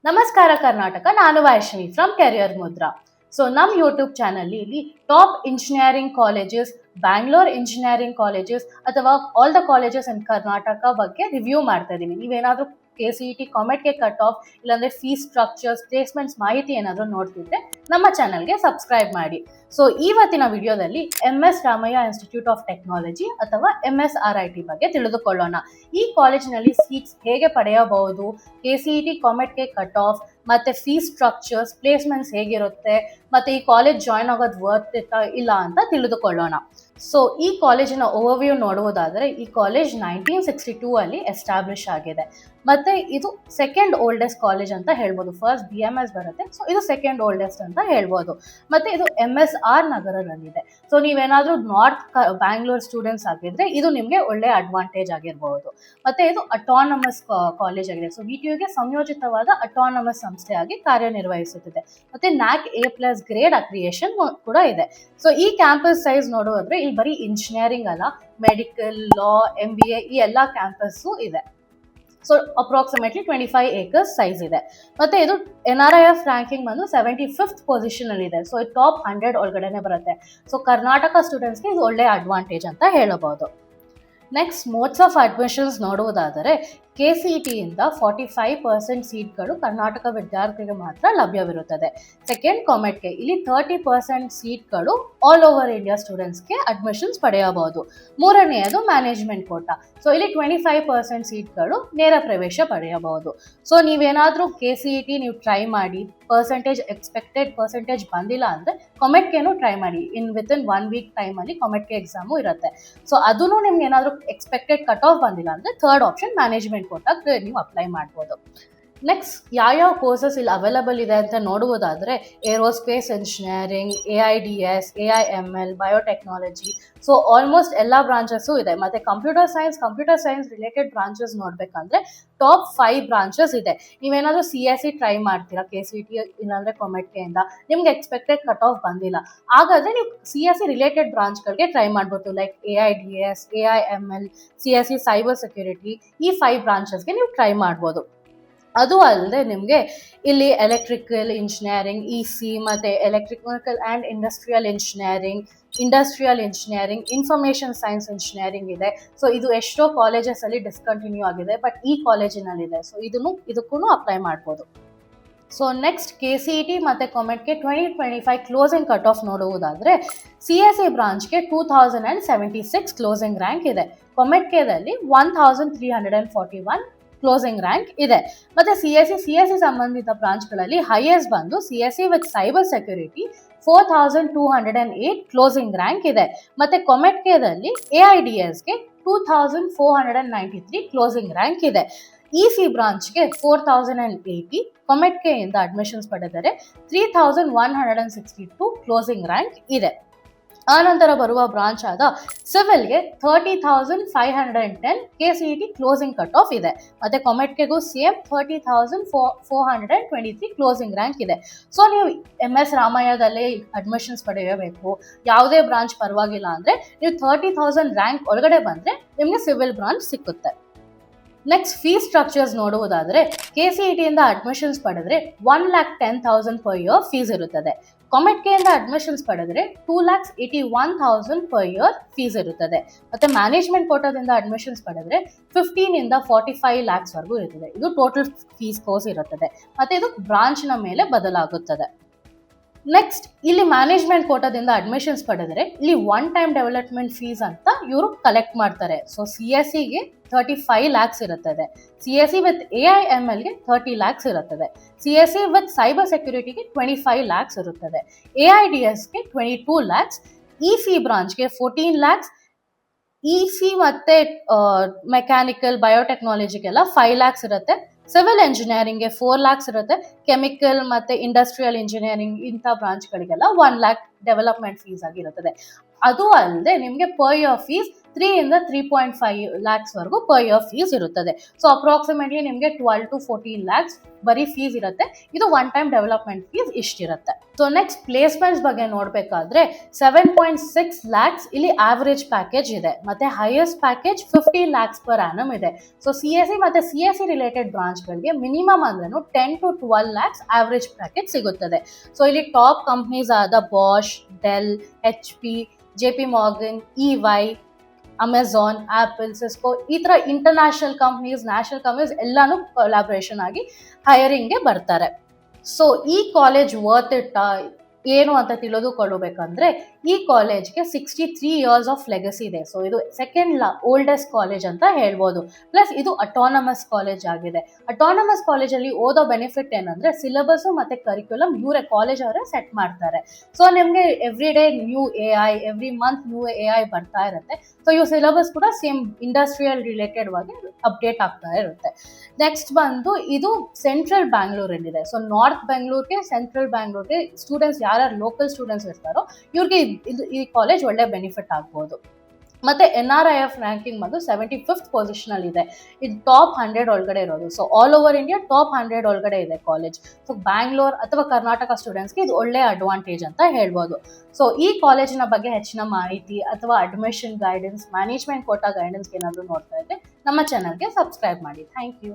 ನಮಸ್ಕಾರ ಕರ್ನಾಟಕ, ನಾನು Vaishnavi from career Mudra. So ನಮ್ಮ ಯೂಟ್ಯೂಬ್ ಚಾನಲ್ಲಿ ಇಲ್ಲಿ top engineering colleges, Bangalore engineering colleges ಅಥವಾ all the colleges in Karnataka ಬಗ್ಗೆ ರಿವ್ಯೂ ಮಾಡ್ತಾ ಇದ್ದೀನಿ. ನೀವೇನಾದರೂ KCET ಕಾಮೆಟ್ಗೆ ಕಟ್ ಆಫ್ ಇಲ್ಲಾಂದ್ರೆ ಫೀಸ್ ಸ್ಟ್ರಕ್ಚರ್ಸ್, ಪ್ಲೇಸ್ಮೆಂಟ್ಸ್ ಮಾಹಿತಿ ಏನಾದರೂ ನೋಡ್ತಿದ್ರೆ ನಮ್ಮ ಚಾನಲ್ಗೆ ಸಬ್ಸ್ಕ್ರೈಬ್ ಮಾಡಿ. ಸೊ ಇವತ್ತಿನ ವಿಡಿಯೋದಲ್ಲಿ MS Ramaiah institute of technology ಅಥವಾ MSRIT ಬಗ್ಗೆ ತಿಳಿದುಕೊಳ್ಳೋಣ. ಈ ಕಾಲೇಜಿನಲ್ಲಿ ಸೀಟ್ಸ್ ಹೇಗೆ ಪಡೆಯಬಹುದು, KCET ಕಾಮೆಟ್ಗೆ ಕಟ್ ಆಫ್ ಮತ್ತೆ ಫೀಸ್ ಸ್ಟ್ರಕ್ಚರ್ಸ್, ಪ್ಲೇಸ್ಮೆಂಟ್ಸ್ ಹೇಗಿರುತ್ತೆ, ಮತ್ತೆ ಈ ಕಾಲೇಜ್ ಜಾಯ್ನ್ ಆಗೋದು ವರ್ತ್ ಇಲ್ಲ ಅಂತ ತಿಳಿದುಕೊಳ್ಳೋಣ. ಸೊ ಈ ಕಾಲೇಜಿನ ಓವರ್ವ್ಯೂ ನೋಡುವುದಾದರೆ, ಈ ಕಾಲೇಜ್ 1962 ಅಲ್ಲಿ ಎಸ್ಟಾಬ್ಲಿಷ್ ಆಗಿದೆ. ಮತ್ತೆ ಇದು ಸೆಕೆಂಡ್ ಓಲ್ಡೆಸ್ಟ್ ಕಾಲೇಜ್ ಅಂತ ಹೇಳ್ಬೋದು. ಫಸ್ಟ್ BMS ಬರುತ್ತೆ, ಸೊ ಇದು ಸೆಕೆಂಡ್ ಓಲ್ಡೆಸ್ಟ್ ಅಂತ ಹೇಳ್ಬೋದು. ಮತ್ತೆ ಇದು MSR ನಗರದಲ್ಲಿದೆ. ಸೊ ನೀವೇನಾದ್ರೂ ನಾರ್ತ್ ಬ್ಯಾಂಗ್ಳೂರ್ ಸ್ಟೂಡೆಂಟ್ಸ್ ಆಗಿದ್ರೆ ಇದು ನಿಮಗೆ ಒಳ್ಳೆ ಅಡ್ವಾಂಟೇಜ್ ಆಗಿರಬಹುದು. ಮತ್ತೆ ಇದು ಅಟಾನಮಸ್ ಕಾಲೇಜ್ ಆಗಿದೆ. ಸೊ VTUಗೆ ಸಂಯೋಜಿತವಾದ ಅಟಾನಮಸ್ ಸಂಸ್ಥೆಯಾಗಿ ಕಾರ್ಯನಿರ್ವಹಿಸುತ್ತಿದೆ. ಮತ್ತೆ NAC A+ ಗ್ರೇಡ್ ಅಕ್ರಿಯೇಷನ್ ಕೂಡ ಇದೆ. ಸೊ ಈ ಕ್ಯಾಂಪಸ್ ಸೈಜ್ ನೋಡೋದ್ರೆ ಇಲ್ಲಿ ಬರೀ ಇಂಜಿನಿಯರಿಂಗ್ ಅಲ್ಲ, ಮೆಡಿಕಲ್, ಲಾ, MBA ಈ ಎಲ್ಲ ಕ್ಯಾಂಪಸ್ಸು ಇದೆ. ಸೊ ಅಪ್ರಾಕ್ಸಿಮೇಟ್ಲಿ 25 acres ಸೈಜ್ ಇದೆ. ಮತ್ತೆ ಇದು NRIF ರ್ಯಾಂಕಿಂಗ್ ಬಂದು 75th ಪೊಸಿಷನ್ ಅಲ್ಲಿ ಇದೆ. ಸೊ ಟಾಪ್ 100 ಒಳಗಡೆನೆ ಬರುತ್ತೆ. ಸೊ ಕರ್ನಾಟಕ ಸ್ಟೂಡೆಂಟ್ಸ್ಗೆ ಇದು ಒಳ್ಳೆ ಅಡ್ವಾಂಟೇಜ್ ಅಂತ ಹೇಳಬಹುದು. ನೆಕ್ಸ್ಟ್ ಮೋಡ್ಸ್ ಆಫ್ ಅಡ್ಮಿಷನ್ಸ್ ನೋಡುವುದಾದರೆ, KCET ಇಂದ 45% ಸೀಟ್ಗಳು ಕರ್ನಾಟಕ ವಿದ್ಯಾರ್ಥಿಗೆ ಮಾತ್ರ ಲಭ್ಯವಿರುತ್ತದೆ. ಸೆಕೆಂಡ್ ಕಾಮೆಟ್ಗೆ ಇಲ್ಲಿ 30% ಸೀಟ್ಗಳು ಆಲ್ ಓವರ್ ಇಂಡಿಯಾ ಸ್ಟೂಡೆಂಟ್ಸ್ಗೆ ಅಡ್ಮಿಷನ್ಸ್ ಪಡೆಯಬಹುದು. ಮೂರನೆಯದು ಮ್ಯಾನೇಜ್ಮೆಂಟ್ ಕೋಟಾ. ಸೊ ಇಲ್ಲಿ 25% ಸೀಟ್ಗಳು ನೇರ ಪ್ರವೇಶ ಪಡೆಯಬಹುದು. ಸೊ ನೀವೇನಾದರೂ KCET ನೀವು ಟ್ರೈ ಮಾಡಿ, ಎಕ್ಸ್ಪೆಕ್ಟೆಡ್ ಪರ್ಸೆಂಟೇಜ್ ಬಂದಿಲ್ಲ ಅಂದರೆ ಕಾಮೆಟ್ಗೆನೂ ಟ್ರೈ ಮಾಡಿ. ವಿತಿನ್ 1 week ಟೈಮಲ್ಲಿ ಕಾಮೆಟ್ಗೆ ಎಕ್ಸಾಮು ಇರುತ್ತೆ. ಸೊ ಅದೂ ನಿಮ್ಗೆ ಏನಾದರೂ ಎಕ್ಸ್ಪೆಕ್ಟೆಡ್ ಕಟ್ ಆಫ್ ಬಂದಿಲ್ಲ ಅಂದರೆ ಥರ್ಡ್ ಆಪ್ಷನ್ ಮ್ಯಾನೇಜ್ಮೆಂಟ್ ಕೋಟಾಗೆ ನೀವು ಅಪ್ಲೈ ಮಾಡ್ಬೋದು. ನೆಕ್ಸ್ಟ್ ಯಾವ ಕೋರ್ಸಸ್ ಇಲ್ಲಿ ಅವೈಲಬಲ್ ಇದೆ ಅಂತ ನೋಡುವುದಾದರೆ, aerospace engineering, AIDS, AIML, biotechnology, so almost ಎಲ್ಲ ಬ್ರಾಂಚಸ್ಸು ಇದೆ. ಮತ್ತು ಕಂಪ್ಯೂಟರ್ ಸೈನ್ಸ್ ರಿಲೇಟೆಡ್ ಬ್ರಾಂಚಸ್ ನೋಡಬೇಕಂದ್ರೆ ಟಾಪ್ 5 ಬ್ರಾಂಚಸ್ ಇದೆ. ನೀವೇನಾದರೂ CSE ಟ್ರೈ ಮಾಡ್ತೀರಾ KCET ಇಲ್ಲಾಂದರೆ ಕಾಮೆಟ್ಗೆಯಿಂದ, ನಿಮ್ಗೆ ಎಕ್ಸ್ಪೆಕ್ಟೆಡ್ ಕಟ್ ಆಫ್ ಬಂದಿಲ್ಲ, ಹಾಗಾದರೆ ನೀವು CSE ರಿಲೇಟೆಡ್ ಬ್ರಾಂಚ್ಗಳಿಗೆ ಟ್ರೈ ಮಾಡ್ಬೋದು. Like AIDS, AIML, CSE cyber security, ಈ 5 ಬ್ರಾಂಚಸ್ಗೆ ನೀವು ಟ್ರೈ ಮಾಡ್ಬೋದು. ಅದು ಅಲ್ಲದೆ ನಿಮಗೆ ಇಲ್ಲಿ ಎಲೆಕ್ಟ್ರಿಕಲ್ ಇಂಜಿನಿಯರಿಂಗ್, EC ಮತ್ತು electrical and industrial engineering, information science engineering ಇದೆ. ಸೊ ಇದು ಎಷ್ಟೋ ಕಾಲೇಜಸಲ್ಲಿ ಡಿಸ್ಕಂಟಿನ್ಯೂ ಆಗಿದೆ, ಬಟ್ ಈ ಕಾಲೇಜಿನಲ್ಲಿದೆ. ಸೊ ಇದಕ್ಕೂ ಅಪ್ಲೈ ಮಾಡ್ಬೋದು. ಸೊ ನೆಕ್ಸ್ಟ್ KCET ಮತ್ತು ಕಾಮೆಟ್ಗೆ 2025 ಕ್ಲೋಸಿಂಗ್ ಕಟ್ ಆಫ್ ನೋಡುವುದಾದರೆ, CSE ಬ್ರಾಂಚ್ಗೆ 2076 ಕ್ಲೋಸಿಂಗ್ ರ್ಯಾಂಕ್ ಇದೆ. ಕಾಮೆಟ್ಗೆದಲ್ಲಿ 1341 ಕ್ಲೋಸಿಂಗ್ ರ್ಯಾಂಕ್ ಇದೆ. ಮತ್ತು CSE ಸಂಬಂಧಿತ ಬ್ರಾಂಚ್ಗಳಲ್ಲಿ ಹೈಯೆಸ್ಟ್ ಬಂದು CSE with cyber security 4208 closing rank ಇದೆ. ಮತ್ತು ಕಾಮೆಟ್ಗೆದಲ್ಲಿ AIDSಗೆ 2493 ಕ್ಲೋಸಿಂಗ್ ರ್ಯಾಂಕ್ ಇದೆ. EC ಬ್ರಾಂಚ್ಗೆ 4080, ಕಾಮೆಟ್ಗೆಯಿಂದ ಅಡ್ಮಿಷನ್ಸ್ ಪಡೆದರೆ 3162 ಕ್ಲೋಸಿಂಗ್ ರ್ಯಾಂಕ್ ಇದೆ. ಆನಂತರ ಬರುವ ಬ್ರಾಂಚ್ ಆದ ಸಿವಿಲ್ಗೆ 30,510 KCET ಕ್ಲೋಸಿಂಗ್ ಕಟ್ ಆಫ್ ಇದೆ. ಮತ್ತು ಕಾಮೆಟ್ಗೆಗೂ ಸೇಮ್ 30,423 ಕ್ಲೋಸಿಂಗ್ ರ್ಯಾಂಕ್ ಇದೆ. ಸೊ ನೀವು MS ರಾಮಯ್ಯದಲ್ಲೇ ಅಡ್ಮಿಷನ್ಸ್ ಪಡೆಯಬೇಕು, ಯಾವುದೇ ಬ್ರಾಂಚ್ ಪರವಾಗಿಲ್ಲ ಅಂದರೆ ನೀವು 30,000 ರ್ಯಾಂಕ್ ಒಳಗಡೆ ಬಂದರೆ ನಿಮಗೆ ಸಿವಿಲ್ ಬ್ರಾಂಚ್ ಸಿಕ್ಕುತ್ತೆ. ನೆಕ್ಸ್ಟ್ ಫೀಸ್ ಸ್ಟ್ರಕ್ಚರ್ಸ್ ನೋಡುವುದಾದರೆ, KCETಯಿಂದ ಅಡ್ಮಿಷನ್ಸ್ ಪಡೆದರೆ 1,10,000 per year ಫೀಸ್ ಇರುತ್ತದೆ. ಕಾಮೆಟ್ಗೆಯಿಂದ ಅಡ್ಮಿಷನ್ಸ್ ಪಡೆದರೆ 2,81,000 per year ಫೀಸ್ ಇರುತ್ತದೆ. ಮತ್ತು ಮ್ಯಾನೇಜ್ಮೆಂಟ್ ಕೋಟಾದಿಂದ ಅಡ್ಮಿಷನ್ಸ್ ಪಡೆದರೆ 15 to 45 lakhs ವರೆಗೂ ಇರುತ್ತದೆ. ಇದು ಟೋಟಲ್ ಫೀಸ್ ಕೋರ್ಸ್ ಇರುತ್ತದೆ. ಮತ್ತು ಇದು ಬ್ರಾಂಚ್ನ ಮೇಲೆ ಬದಲಾಗುತ್ತದೆ. ನೆಕ್ಸ್ಟ್ ಇಲ್ಲಿ ಮ್ಯಾನೇಜ್ಮೆಂಟ್ ಕೋಟಾದಿಂದ ಅಡ್ಮಿಷನ್ಸ್ ಪಡೆದರೆ ಇಲ್ಲಿ ಒನ್ ಟೈಮ್ ಡೆವಲಪ್ಮೆಂಟ್ ಫೀಸ್ ಅಂತ ಇವರು ಕಲೆಕ್ಟ್ ಮಾಡ್ತಾರೆ. ಸೊ CSEಗೆ 35 lakhs ಇರುತ್ತದೆ. CSE ವಿತ್ AIMLಗೆ 30 lakhs ಇರುತ್ತದೆ. CSE ವಿತ್ ಸೈಬರ್ ಸೆಕ್ಯೂರಿಟಿಗೆ 25 lakhs ಇರುತ್ತದೆ. AIDSಗೆ 22 lakhs, EC ಬ್ರಾಂಚ್ಗೆ 14 lakhs, EC ಮತ್ತು ಮೆಕ್ಯಾನಿಕಲ್, ಬಯೋಟೆಕ್ನಾಲಜಿಗೆಲ್ಲ 5 lakhs ಇರುತ್ತೆ. ಸಿವಿಲ್ ಇಂಜಿನಿಯರಿಂಗ್ಗೆ 4 lakhs ಇರುತ್ತೆ. ಕೆಮಿಕಲ್ ಮತ್ತು ಇಂಡಸ್ಟ್ರಿಯಲ್ ಇಂಜಿನಿಯರಿಂಗ್ ಇಂಥ ಬ್ರಾಂಚ್ಗಳಿಗೆಲ್ಲ 1 lakh ಡೆವಲಪ್ಮೆಂಟ್ ಫೀಸ್ ಆಗಿರುತ್ತದೆ. ಅದು ಅಲ್ಲದೆ ನಿಮಗೆ ಪರ್ ಇಯರ್ ಫೀಸ್ 3 ಇಂದ 3.5 ಲ್ಯಾಕ್ಸ್ ವರೆಗೂ ಪರ್ ಇಯರ್ ಫೀಸ್ ಇರುತ್ತದೆ. ಸೊ ಅಪ್ರಾಕ್ಸಿಮೇಟ್ಲಿ ನಿಮಗೆ 12 to 14 ಲ್ಯಾಕ್ಸ್ ಬರೀ ಫೀಸ್ ಇರುತ್ತೆ. ಇದು ಒನ್ ಟೈಮ್ ಡೆವಲಪ್ಮೆಂಟ್ ಫೀಸ್ ಇಷ್ಟಿರುತ್ತೆ. ಸೊ ನೆಕ್ಸ್ಟ್ ಪ್ಲೇಸ್ಮೆಂಟ್ಸ್ ಬಗ್ಗೆ ನೋಡ್ಬೇಕಾದ್ರೆ 7.6 ಲ್ಯಾಕ್ಸ್ ಇಲ್ಲಿ ಆವರೇಜ್ ಪ್ಯಾಕೇಜ್ ಇದೆ. ಮತ್ತೆ highest package 50 lakhs per annum ಇದೆ. ಸೊ CSE ಮತ್ತೆ CSE ರಿಲೇಟೆಡ್ ಬ್ರಾಂಚ್ಗಳಿಗೆ ಮಿನಿಮಮ್ ಅಂದ್ರೂ 10 to 12 ಲ್ಯಾಕ್ಸ್ ಆವರೇಜ್ ಪ್ಯಾಕೇಜ್ ಸಿಗುತ್ತದೆ. ಸೊ ಇಲ್ಲಿ ಟಾಪ್ ಕಂಪ್ನೀಸ್ ಆದ Bosch, Dell, HP, JP Morgan, EY, Amazon, apple, Cisco ಈ ತರ ಇಂಟರ್ನ್ಯಾಷನಲ್ ಕಂಪ್ನೀಸ್, ನ್ಯಾಷನಲ್ ಕಂಪ್ನೀಸ್ ಎಲ್ಲಾನು ಕೊಲಾಬ್ರೇಷನ್ ಆಗಿ ಹೈರಿಂಗ್ಗೆ ಬರ್ತಾರೆ. ಸೊ ಈ ಕಾಲೇಜ್ ವರ್ತ್ ಇಟ್ ಏನು ಅಂತ ತಿಳಿದುಕೊಳ್ಳಬೇಕಂದ್ರೆ ಈ ಕಾಲೇಜ್ಗೆ 63 ಇಯರ್ಸ್ ಆಫ್ ಲೆಗಸಿ ಇದೆ. ಸೊ ಇದು ಸೆಕೆಂಡ್ ಓಲ್ಡೆಸ್ಟ್ ಕಾಲೇಜ್ ಅಂತ ಹೇಳ್ಬೋದು. ಪ್ಲಸ್ ಇದು ಅಟಾನಮಸ್ ಕಾಲೇಜ್ ಆಗಿದೆ. ಅಟಾನಮಸ್ ಕಾಲೇಜಲ್ಲಿ ಓದೋ ಬೆನಿಫಿಟ್ ಏನಂದ್ರೆ ಸಿಲೆಬಸ್ ಮತ್ತೆ ಕರಿಕ್ಯುಲಮ್ ಇವರೇ ಕಾಲೇಜ್ ಅವರೇ ಸೆಟ್ ಮಾಡ್ತಾರೆ. ಸೊ ನಿಮಗೆ every day new AI, every month new AI ಬರ್ತಾ ಇರುತ್ತೆ. ಸೊ ಇವು ಸಿಲೆಬಸ್ ಕೂಡ ಸೇಮ್ ಇಂಡಸ್ಟ್ರಿಯಲ್ ರಿಲೇಟೆಡ್ ಆಗಿ ಅಪ್ಡೇಟ್ ಆಗ್ತಾ ಇರುತ್ತೆ. ನೆಕ್ಸ್ಟ್ ಬಂದು ಇದು ಸೆಂಟ್ರಲ್ ಬ್ಯಾಂಗ್ಳೂರಲ್ಲಿದೆ. ಸೊ ನಾರ್ತ್ ಬೆಂಗಳೂರಿಗೆ, ಸೆಂಟ್ರಲ್ ಬ್ಯಾಂಗ್ಳೂರ್ಗೆ ಸ್ಟೂಡೆಂಟ್ಸ್ ಯಾರು ಲೋಕಲ್ ಸ್ಟೂಡೆಂಟ್ಸ್ ಇರ್ತಾರೋ ಇವ್ರಿಗೆ ಈ ಕಾಲೇಜ್ ಒಳ್ಳೆ ಬೆನಿಫಿಟ್ ಆಗ್ಬೋದು. ಮತ್ತೆ NRIF ರ್ಯಾಂಕಿಂಗ್ ಬಂದು 75th ಪೊಸಿಷನ್ ಅಲ್ಲಿ ಇದೆ. ಇದು ಟಾಪ್ 100 ಒಳಗಡೆ ಇರೋದು. So all over India top 100 ಒಳಗಡೆ ಇದೆ ಕಾಲೇಜ್. ಸೊ ಬ್ಯಾಂಗ್ಳೂರ್ ಅಥವಾ ಕರ್ನಾಟಕ ಸ್ಟೂಡೆಂಟ್ಸ್ಗೆ ಇದು ಒಳ್ಳೆ ಅಡ್ವಾಂಟೇಜ್ ಅಂತ ಹೇಳ್ಬೋದು. ಸೊ ಈ ಕಾಲೇಜಿನ ಬಗ್ಗೆ ಹೆಚ್ಚಿನ ಮಾಹಿತಿ ಅಥವಾ ಅಡ್ಮಿಷನ್ ಗೈಡೆನ್ಸ್, ಮ್ಯಾನೇಜ್ಮೆಂಟ್ ಕೋಟಾ ಗೈಡೆನ್ಸ್ಗೆ ಏನಾದರೂ ನೋಡ್ತಾ ಇದ್ರೆ ನಮ್ಮ ಚಾನಲ್ಗೆ ಸಬ್ಸ್ಕ್ರೈಬ್ ಮಾಡಿ. Thank you.